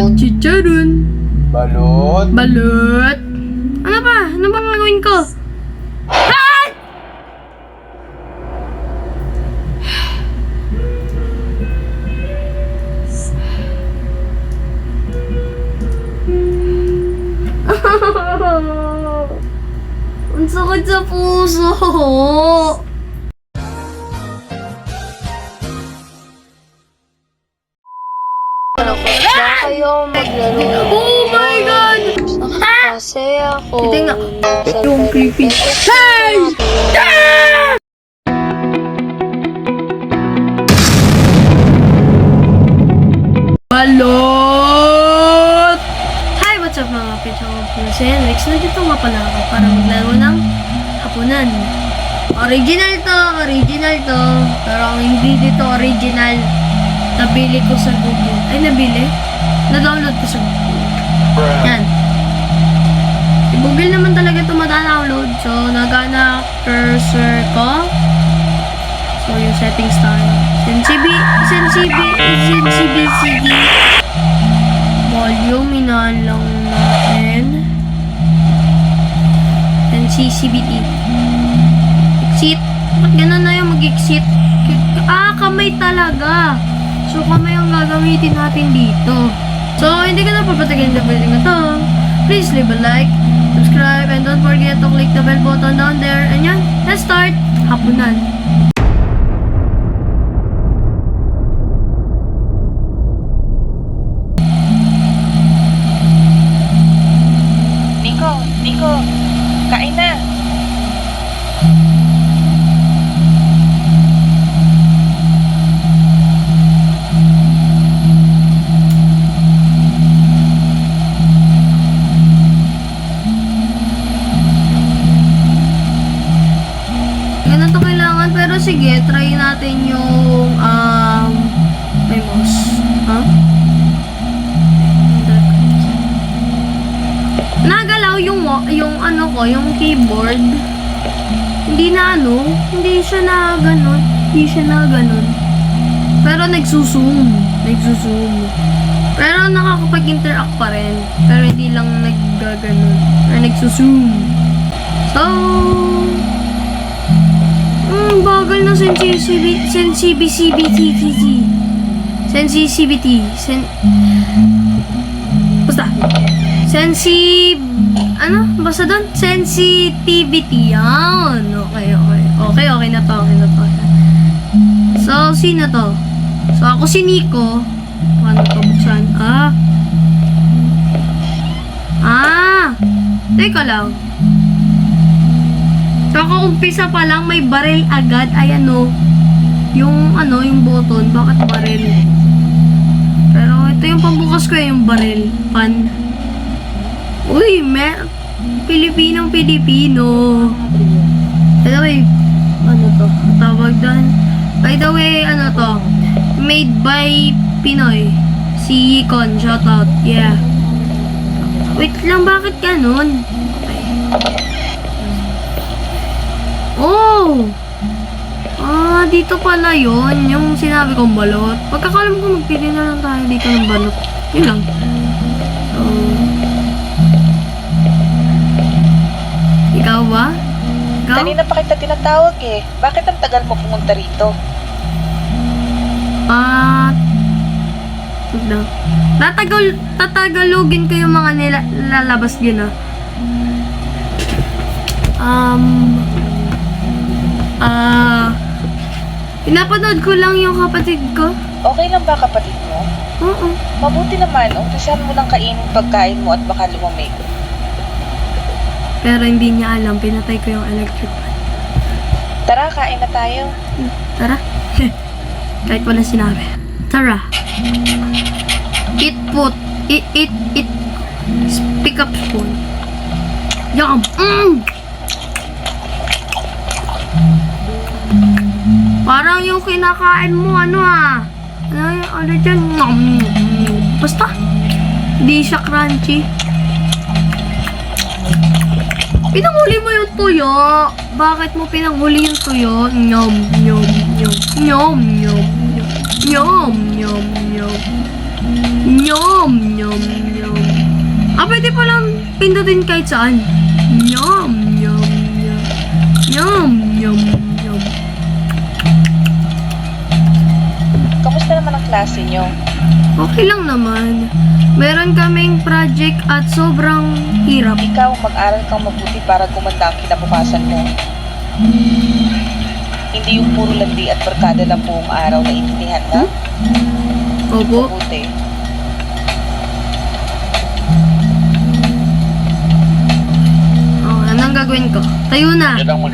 Chicharon. Balot. Balot. Ano ba? Ano bang gagawin ko? Ah! Ang sakit sa puso. Kayo maglaro. Oh my God! Kasi ako. Ito nga. Yung creepy. Hey! Ah! Balot! Hi! What's up mga kapit? Ako po si Henrix. Nandito nga pala ako para maglaro ng hapunan. Original to. Pero ang hindi dito original, nabili ko sa Google. Ay, nabili? Na-download ko sa Google. Yan. Si Google naman talaga ito mata-download. So, nagana cursor ko. So, yung settings tayo. Sensitivity. Volume, inaan lang natin. Sensitivity. Exit. Ba't ganun na yung mag-exit? Kamay talaga. So, kamay ang gagamitin natin dito. So, hindi ka na papatagalin na video na to. Please leave a like, subscribe, and don't forget to click the bell button down there. And yan, let's start hapunan. Nico, kain na. Ganun to kailangan, pero sige, try natin yung, may mouse. Huh? Nagalaw yung ano ko, yung keyboard. Hindi siya na ganun. Pero nagsusum. Pero nakakapag-interact pa rin. Pero hindi lang naggaganon. Or nagsusum. So, bagal na basta doon? Sensitivity. Yan. Okay na to. So, sino to? So, ako si Nico. Paano to buksan? Teka lang. Kakaumpisa pa lang, may barrel agad. Ayan o. Yung button. Bakit barrel? Pero ito yung pambukas ko yung barrel. Pan. Uy, Pilipino. By the way, tawag doon? By the way, to? Made by Pinoy. Si Yikon, shoutout. Yeah. Wait lang, bakit ganun? Oh! Dito pala yon yung sinabi kong balot. Pagkakalam ko magpili na lang tayo dito ng balot. Yun lang. So, ikaw ba? Kanina pa kita tinatawag eh. Bakit ang tagal mo pumunta rito? Tatagalogin ko yung mga nilalabas yun pinapanood ko lang yung kapatid ko. Okay lang ba kapatid mo? Oo. Mabuti naman, umpisahan mo lang kainin pagkain mo at baka lumamig. Pero hindi niya alam, pinatay ko yung electric fan. Tara, kain na tayo. Tara. Kahit walang sinabi. Tara. Eat. Pick up spoon. Yum. Parang yung kinakain mo, ano dyan? Basta, hindi siya crunchy. Pinanghuli mo yung tuyo. Bakit mo pinanghuli yung tuyo? Nyom. Nyom. Nyom, nyom, nyom. Pwede palang pindutin kahit saan. Nyom, nyom, nyom. Nyom, nyom, nyom. Kamusta naman ang klase nyo? Okay lang naman. Meron kaming project at sobrang hirap. Ikaw, mag-aral kang mabuti para gumanda ang kinabukasan mo. Hindi yung puro landi at barkada lang buong araw na intindihan na. Opo. Mabuti. Oh, anong gagawin ko? Tayo na. Magandang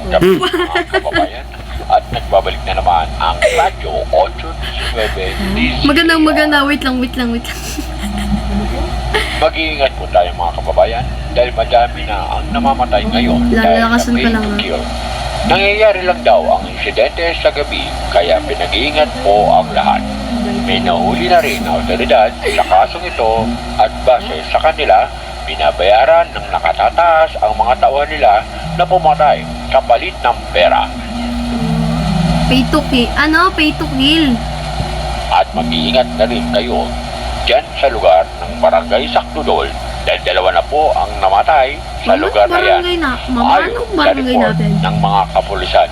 gabi mga kababayan. At nagbabalik na naman ang Radyo 819. Maganda. Wait lang. Mag-iingat po tayo mga kababayan dahil madami na ang namamatay ngayon dahil sa Lalakasan ko lang, fake cure. Nangyayari lang daw ang insidente sa gabi kaya pinag-iingat po ang lahat. May nahuli na rin na otoridad sa kasong ito at base sa kanila, binabayaran ng nakatataas ang mga tauhan nila na pumatay kapalit ng pera. Pay to kill. Pay to kill. At mag-iingat na rin kayo dyan sa lugar ng Barangay Sakdudol dahil dalawa na po ang namatay sa lugar na yan. Anong barangay report natin? ng mga kapulisan.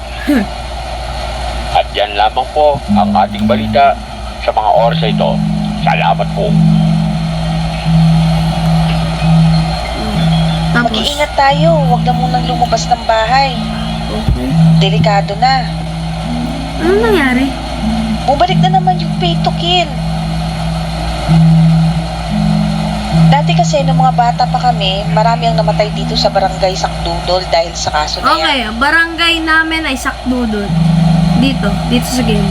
At yan lamang po ang ating balita sa mga oras na ito. Salamat po. Tapos, Mag-iingat tayo. Huwag na munang lumabas ng bahay. okay. Delikado na. Anong nangyari? Bumalik na naman yung pay to kill. Dati kasi nung mga bata pa kami, marami ang namatay dito sa barangay Sakdudol dahil sa kaso na yan. Okay, barangay namin ay Sakdudol. Dito sa game.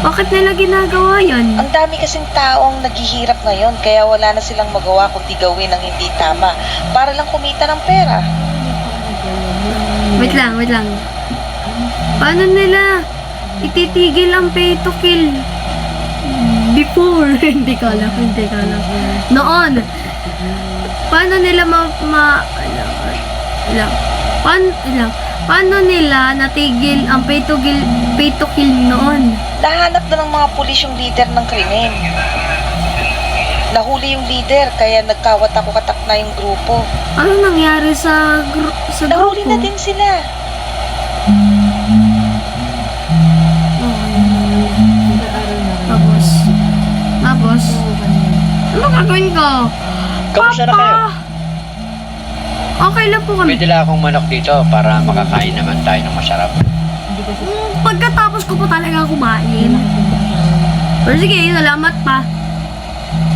Bakit nila ginagawa yan? Ang dami kasing taong naghihirap ngayon kaya wala na silang magawa kundi gawin ang hindi tama para lang kumita ng pera. Wait lang. Paano nila ititigil ang pay to kill? Before, hindi ko alam. Noon, paano nila paano nila natigil ang pay to kill noon? Nahanap na ng mga pulis yung leader ng krimen. Nahuli yung leader kaya nagkawatak-watak na yung grupo. Ano nangyari sa Nahuli grupo? na din sila. Tapos, ano gagawin ko? Kamusta na kayo? Okay lang po kami. May dala akong manok dito para makakain naman tayo ng masarap. Pagkatapos ko po talaga kumain. Pero sige, salamat pa.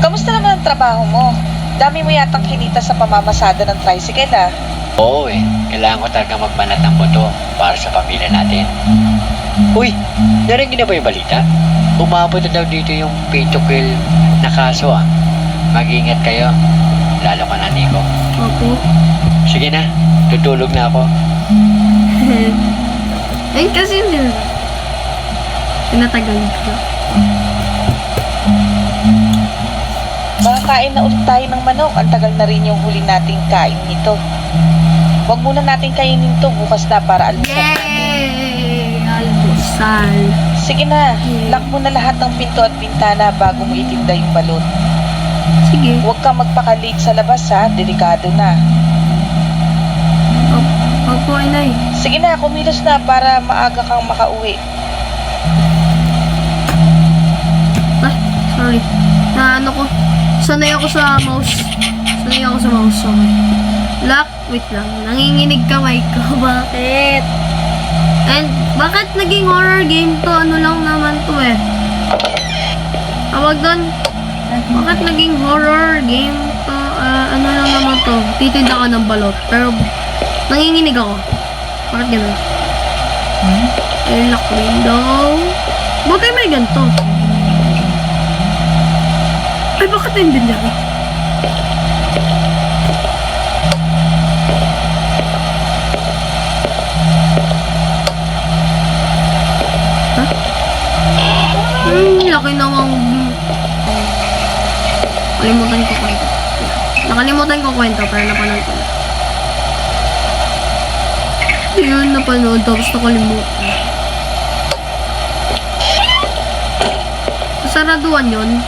Kamusta naman ang trabaho mo? Dami mo yatang kinita sa pamamasada ng tricycle ah. Oo kailangan ko talaga magbanat ng boto para sa pamilya natin. Uy, narinig na ba yung balita? Umabot na daw dito yung pay to kill na kaso ah. Mag-ingat kayo, lalo ka na Nico. Opo. Sige na, tutulog na ako. Ayun kasi hindi na. Tinatagal ko. Makakain na ulit tayo ng manok. Ang tagal na rin yung huli nating kain nito. Huwag muna natin kainin to bukas na para almusal natin. Yay! Almusal. Sige na, lock mo na lahat ng pinto at bintana bago mo itinda yung balot. Sige. Huwag kang magpaka-late sa labas ha, delikado na. Opo, inay. Sige na, kumilos na para maaga kang makauwi. Ah, sorry. Ano ko? Sanay ako sa mouse. So, lock. Wait lang. Nanginginig kamay ko. Bakit? And, bakit naging horror game to? Ano lang naman to eh. Tawag doon. Bakit naging horror game to? Ano lang naman to? Titinda ka ng balot. Pero, nanginginig ako. Bakit gano'n? Lock window. Bakit may ganito? Ay, bakit hindi niya? Laki namang... Nakalimutan ko kwento, pero napanood ko na. Yun, napanood, tapos nakalimutan. Sasaraduan yun.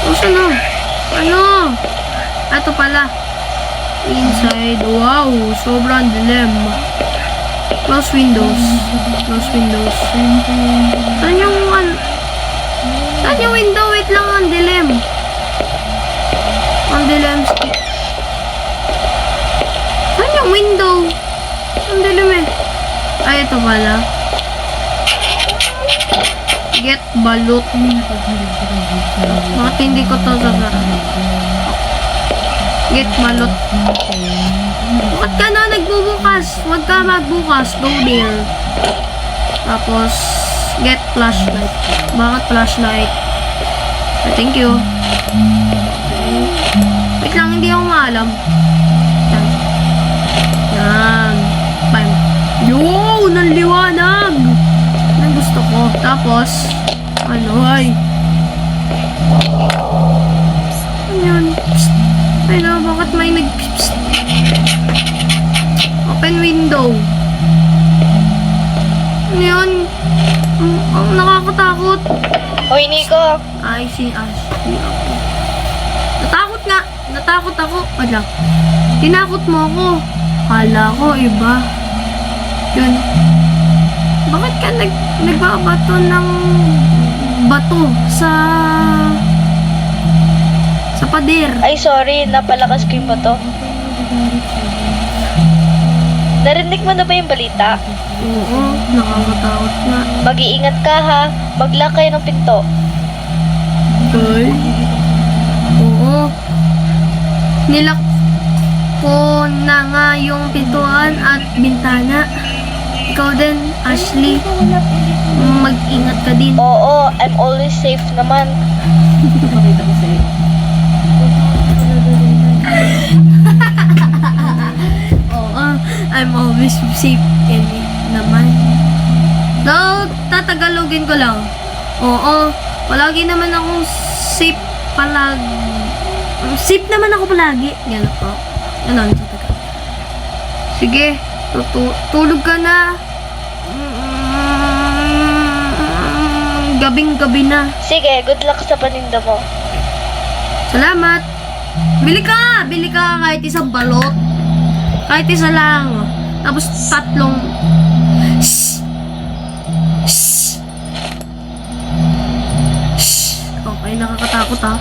O, saan? Ano? Ito pala. Inside. Wow, sobrang dilim. Close windows. Close windows. Saan yung saan yung window? Wait lang, ang dilim. Ang dilim. Saan yung window? Ang dilim eh. Ay, ito pala. Get balot. Bakit hindi ko to sasara? Get balot. Bakit ka na nagbubukas? Huwag ka magbukas. Go there. Tapos, get flashlight. Bakit flashlight? Thank you. Okay. Wait lang, hindi ako maalam. Yan. Yan. Bam. Yo! Nanliwanag! Yan gusto ko. Tapos, ano ay? Ayan. Psst. Ay na, bakit may nag-psst? Open window. Ano yun? Ang nakakatakot. Hoy, Nico. I see Ashley ako. Natakot nga. Natakot ako. Wala. Tinakot mo ako. Kala ko iba. Yun. Bakit ka nagbabato ng bato sa pader? Ay, sorry. Napalakas ko yung bato. Narinig mo na ba yung balita? Oo, nakakatakot nga. Mag-iingat ka ha. Mag-lock kayo ng pinto. Okay. Oo. Nilak ko na nga yung pintuan at bintana. Ikaw din, Ashley. Mag-ingat ka din. Oo, I'm always safe naman. Oo, I'm always safe naman. No, tatagalogin ko lang. Oo, palagi naman akong safe palagi. Safe naman ako palagi. Ganun po. Ganun, tatagal. Sige, tulog ka na. Gabing-gabi na. Sige, good luck sa paninda mo. Salamat. Bili ka! Bili ka kahit isang balot. Kahit isa lang. Tapos tatlong... Shh! Shh! Shh! Okay, nakakatakot ha.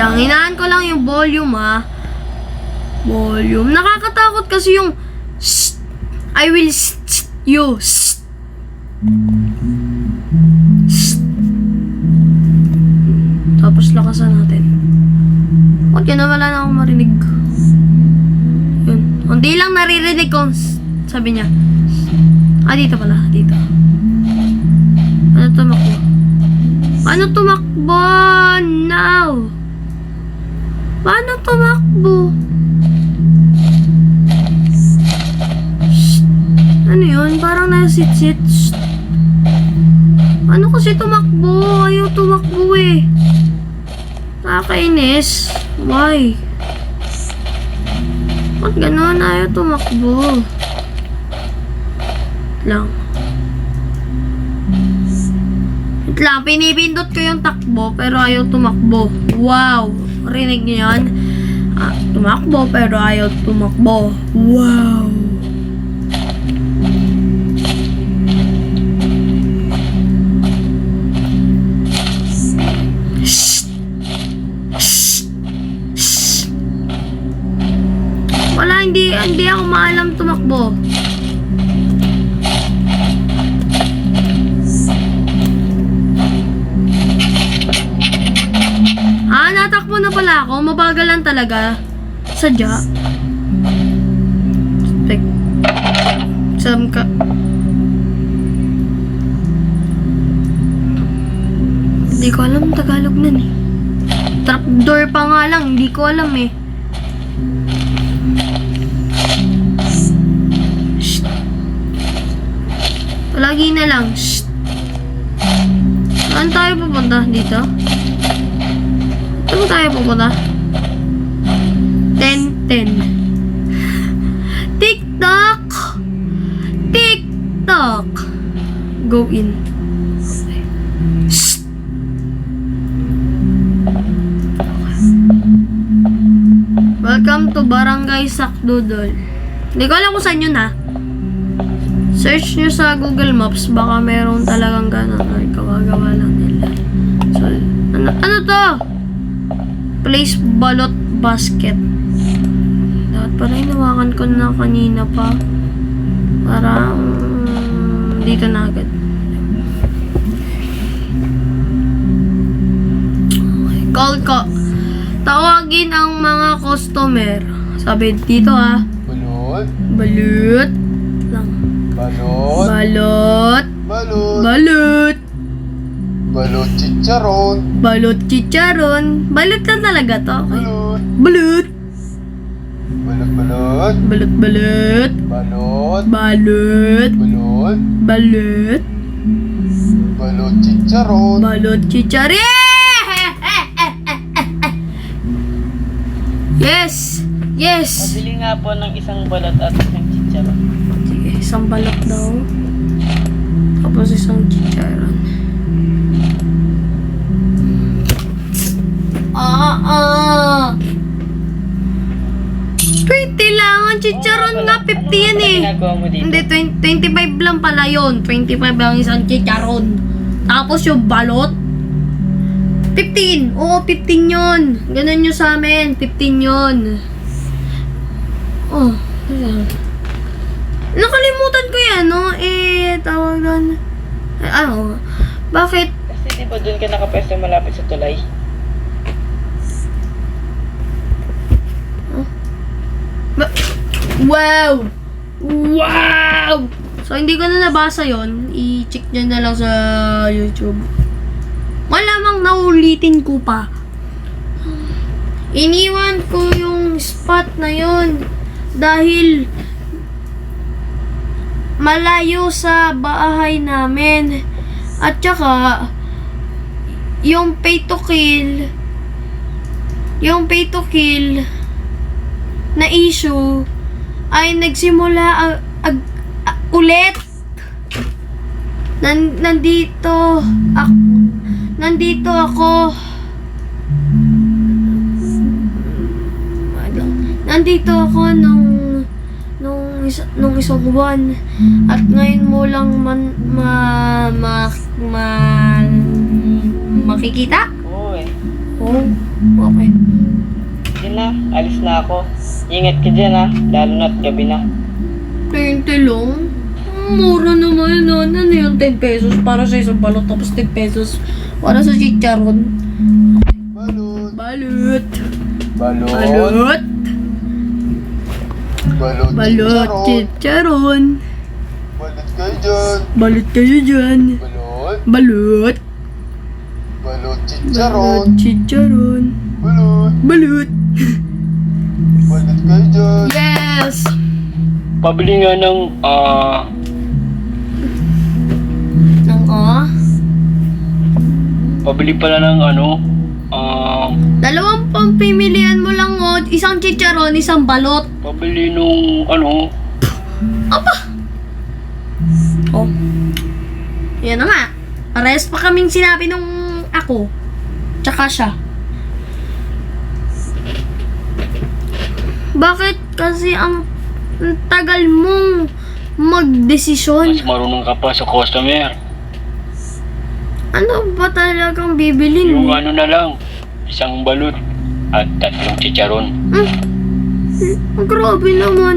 Lang, hinaan ko lang yung volume ha. Volume. Nakakatakot kasi yung shh, I will shh, you shh. Shh. Tapos lakasan natin. Huwag yun na, wala na akong marinig. Yun. Hindi lang naririnig ko. Sabi niya. Ah, dito pala. Dito. Ano tumakbo? Ano tumakbo? Now. Paano tumakbo? Shh. Ano yun? Parang nasit-sit. Shh. Ano kasi tumakbo? Ayaw tumakbo eh. Nakakainis. Why? Ba't ganon? Ayaw tumakbo. Lang. Wait lang. Pinipindot ko yung takbo pero ayaw tumakbo. Wow. Rinig niyo yan? Tumakbo pero ayaw tumakbo. Wow. Shh. Shh. Shh. Wala, hindi ako maalam tumakbo. Natakbo na pala ako. Mabagal lang talaga. Sadya. Saan ka? Hindi ko alam Tagalog nun eh. Trapdoor pa nga lang. Hindi ko alam eh. Shh. Palagi na lang. Shh. Saan tayo pupunta? Dito? Saan tayo pupunta? 10. TikTok! TikTok! Go in. Shh! Welcome to Barangay Sakdudol. Hindi ko alam kung saan yun ha. Search nyo sa Google Maps, baka meron talagang gano'n. Ay, kawagawa lang nila. So, ano to? Place balot basket. Dapat pala hinawakan ko na kanina pa. Parang dito na agad. Okay, call ko. Tawagin ang mga customer. Sabi dito ha. Balot, Balut. Lang. balot, Balot. balot, Balut. balot chicharon, Balot chicharon. Balot lang talaga to. Okay. balot, Balut. balot, balot, Balut, balut. balot, Balut. balot, Balut. balot chicharon, Balot chicharon. Yes. Yes. Pabili nga po ng isang balot at isang chicharon. Sige, isang balot daw. Tapos isang chicharon. Ah. 20 lang ang chicharon nga. 50 yan eh. Ginagawa mo dito? Hindi, 25 lang pala yun. 25 lang isang chicharon. Tapos yung balot, 15. Oo, 15 yun. Ganun nyo sa amin. 15 yun. Oh, ayan. Nakalimutan ko yan, no? Tawag doon. Ano? Bakit? Kasi di ba doon ka nakapwesto malapit sa tulay? Wow! Wow! So, hindi ko na nabasa yon. I-check nyo na lang sa YouTube. Malamang naulitin ko pa. Iniwan ko yung spot na yon dahil malayo sa bahay namin. At saka, yung pay to kill na issue ay nagsimula ulit. Nandito ako. Nandito ako nung isang buwan. At ngayon mo lang makikita? Oo eh. Oh, okay. Yun na, alis na ako. Ingat ka dyan ha, lalo na't gabi na. 20 lang? Mura naman nun. Ano yung 10 pesos para sa isang balot tapos 10 pesos para sa chicharon? balot, Balut. balot, Balut. balot Balut. chicharon, Chicharon. balot kayo dyan, Balut kayo dyan. balot, Balut. balot Balut. chicharon, Chicharon. balot, Balut. balot kayo dyan, Yes! Pabili nga ng, Nang pabili pala ng dalawang pampimilian mo lang isang chicharon, isang balot. pabili nung, Apa? Oh. Yan na nga. Parehas pa kaming sinabi nung ako. Tsaka siya. Bakit kasi ang tagal mong magdesisyon? mas marunong ka pa sa customer. Ano ba talagang bibilin Yung mo? na lang, isang balot at 3 chicharon. Grabe naman.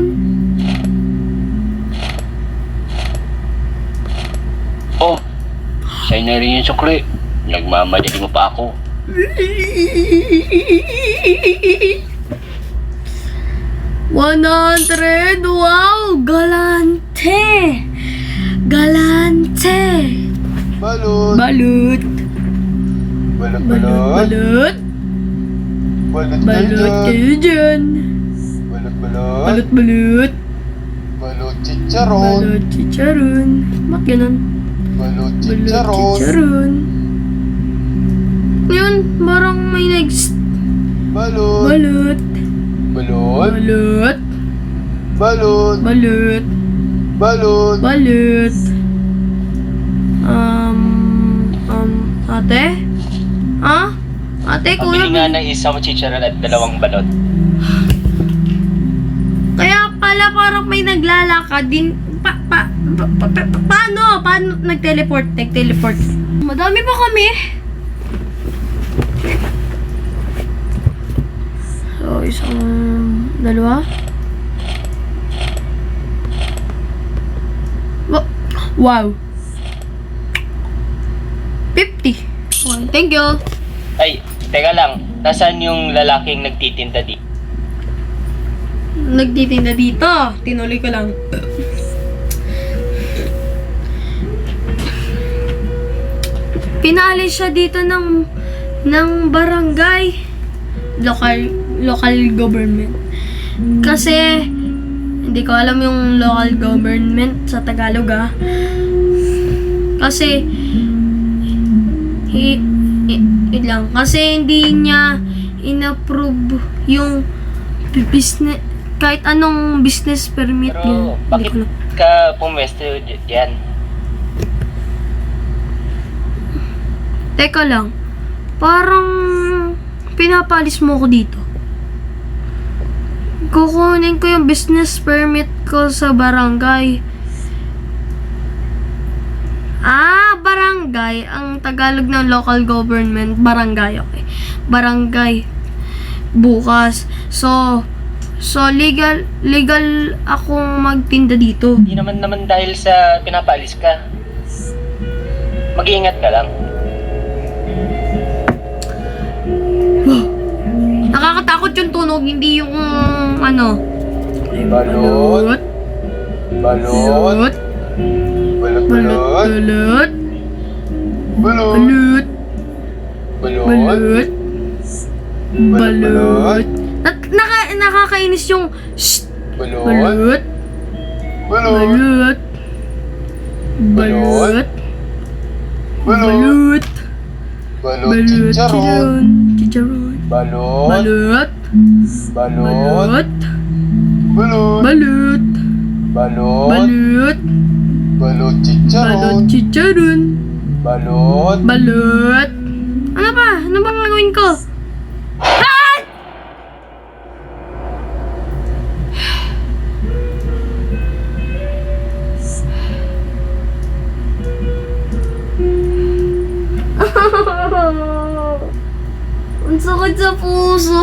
Oh, sa'yo na rin yung sukli. Nagmamadali mo pa ako. 100! Wow! Galante! Galante! balot, Balut! balot, Balut! balot, Balut! balot kayo Balut dyan, kayo dyan! balot, balot, Balut! Balut! balot chicharon, Balut! Chicharon! Ba't ganun? balot Balut! chicharon, Chicharon! Yun, parang may next. balot, Balut! balot, Balut. Balut. Balut. Balut. Balut. Ate? Ha? Ate, kuya. Pabili nga ng isang chicharon at 2 balot. Kaya pala parang may naglalakad din. Paano? Paano nag-teleport? Nag-teleport. Madami pa kami. So, isang, dalawa. Wow. 50. Okay, thank you. Ay, teka lang. Nasaan yung lalaking nagtitinda di? Nagtitinda dito. Tinuloy ko lang. Pinalis siya dito ng barangay. Local government. Kasi hindi ko alam yung local government sa Tagalog Kasi kasi hindi niya inapprove yung business, kahit anong business permit Pero yun. bakit Hindi ko ka pumwesto diyan? Teka lang. Parang pinapalis mo ko dito. Kukunin ko yung business permit ko sa barangay. Barangay. Ang Tagalog ng local government, barangay. Okay. Barangay. Bukas. So legal akong magtinda dito. Hindi naman dahil sa pinapalis ka. Mag-iingat ka lang. Nakakatakot yung tunog, hindi yung ano. Balut. Balut. Balut. Balut. Balut. Balut. Balut. Balut. Balut. Nakakainis yung shh. Balut. Balut. Balut. Balut. Balut. Balut. Chicharon. Chicharon. Balut. Balut. Balut. Balut. Balut. Balut. Balut. Balut. Balut Balut. chicharon. Chicharon. Balut. Balut. Ano ba? Ano bang gagawin ko? Ah! Ang sakit sa puso.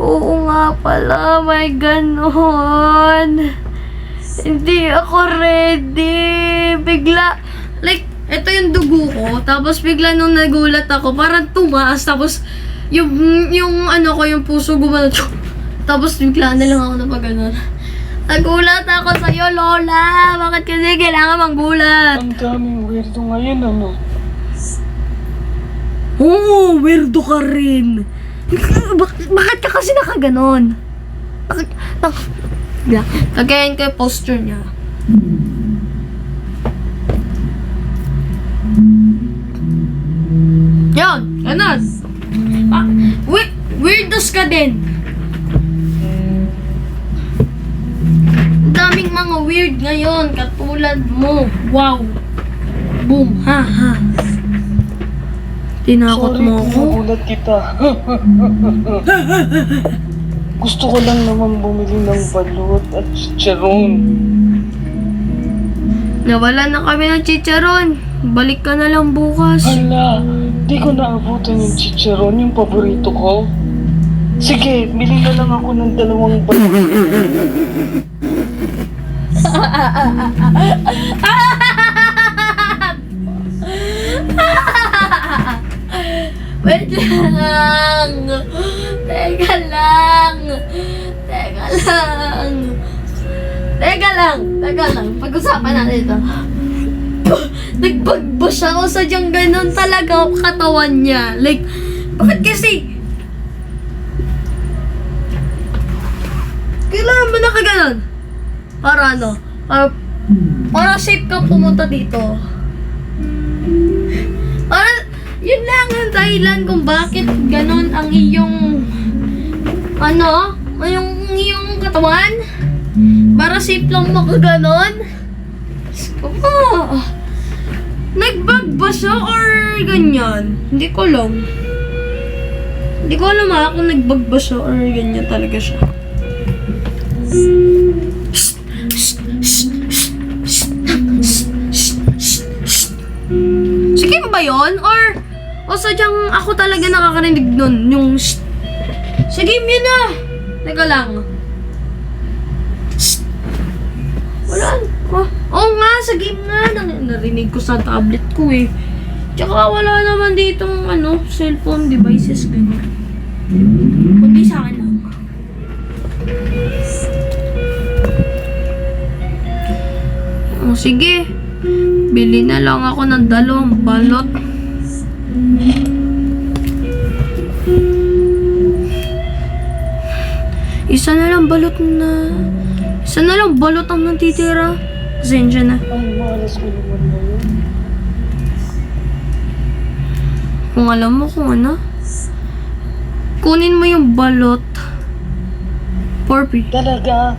Oo nga pala, may ganon. Hindi ako ready. Bigla, like, ito yung dugo ko. Tapos bigla nung nagulat ako, parang tumaas. Tapos, yung ano ko, yung puso gumano. Tapos bigla na lang ako na pag ganon. Nagulat ako sa'yo, Lola. Bakit kasi kailangan manggulat? Ang daming weirdo ngayon, ano? Oo, weirdo ka rin. Bakit ka kasi nakaganon? Kagayan ko yung posture niya. Yan, ganon. Weirdos ka din. Ang daming mga weird ngayon, katulad mo. Wow. Boom, ha. Tinakot mo ako. Ulat kita. Gusto ko lang naman bumili ng balut at chicharon. Nawala na kami ng chicharon. Balik ka na lang bukas. Hala, di ko naabutan yung chicharon, yung paborito ko. Sige, bili na lang ako ng 2 balut. Wait lang. Teka lang. Pag-usapan natin ito. Nagbagbus ako sa diyang ganun talaga katawan niya. Like, bakit kasi? Kailangan mo nakaganon. Para ano? Para safe ka pumunta dito. Yun lang ang dahilan kung bakit ganon ang iyong yung iyong katawan. Para safe lang makaganon. Nagbag ba siya or ganyan? Hindi ko alam. Hindi ko alam kung nagbag ba siya or ganyan talaga siya. Sige ba yun? O sadyang ako talaga nakakarinig nun? Yung sa game yun na! Teka lang. Wala. Oo nga, sa game nga. Narinig ko sa tablet ko eh. Tsaka wala naman ditong cellphone devices ganyan. Kundi sa akin lang. O sige. Bili na lang ako ng 2 balot. Isa na lang balot ang natitira. Pasensya na. Ang malas ko naman na yun. Kung alam mo kung kunin mo yung balot. Porpy. Talaga,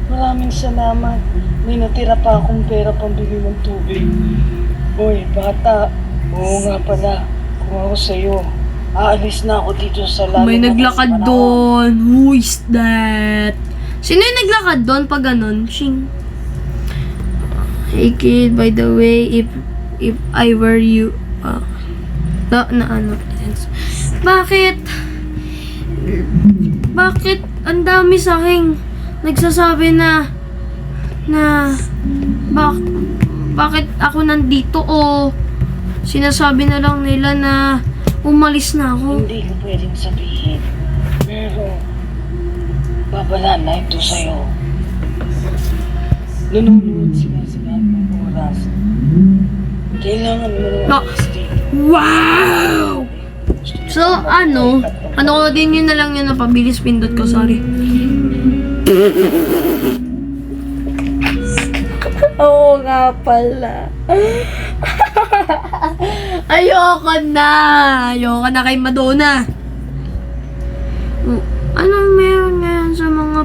maraming salamat. May natira pa akong pera pambili ng tubig. Uy, bata. Oo nga pala. Kung ako sa'yo, aalis na ako dito sa lalo. May naglakad doon. Who is that? Sino yung naglakad doon pag ganon? Shing. Hey kid, by the way, if I were you, Bakit? Bakit ang dami sa akin nagsasabi bakit ako nandito o sinasabi na lang nila na umalis na ako? Hindi ko pwedeng sabihin. Pero, babala na ito sa'yo. Nanonood sila sa lahat ng oras. Kailangan mo naman No. stay. Wow! So, din yun na lang yun na pabilis pindot ko, sorry. Oo nga pala. Ayoko na kay Madonna. Anong meron ngayon sa mga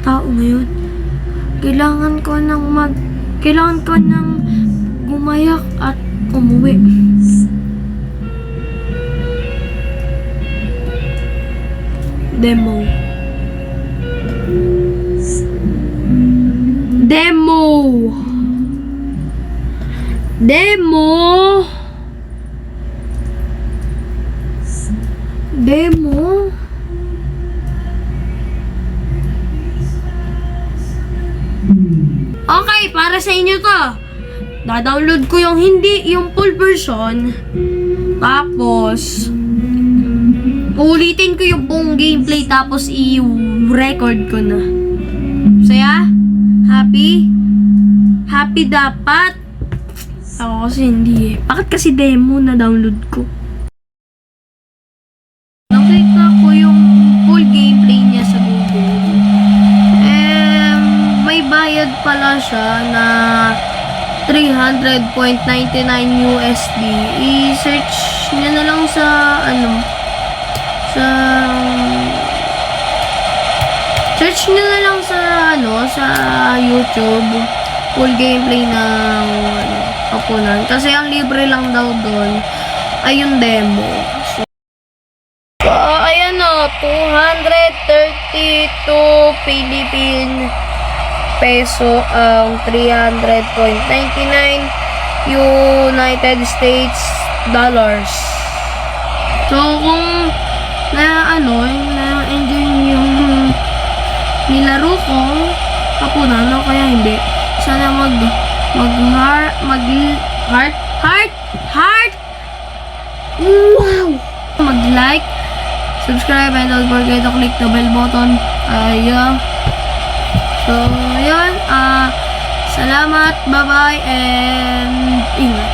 tao ngayon? Kailangan ko nang gumayak at umuwi. Demo. Okay, para sa inyo to. Da-download ko yung full version. Tapos ulitin ko yung buong gameplay tapos i-record ko na. Saya? Happy? Happy dapat? Ako kasi hindi eh. Bakit kasi demo na download ko? Nakita ko yung full gameplay niya sa Google. May bayad pala siya na 300.99 USD. I-search niya na lang sa search nyo na lang sa YouTube full gameplay ng Hapunan kasi ang libre lang daw doon ay yung demo. So ayan 232 Philippine peso ang 300.99 United States dollars. So kung na-enjoy yung nilaro ko Hapunan o kaya hindi, sana mag-like, subscribe, and don't forget to click the bell button. So yun, salamat, bye bye, and ingat.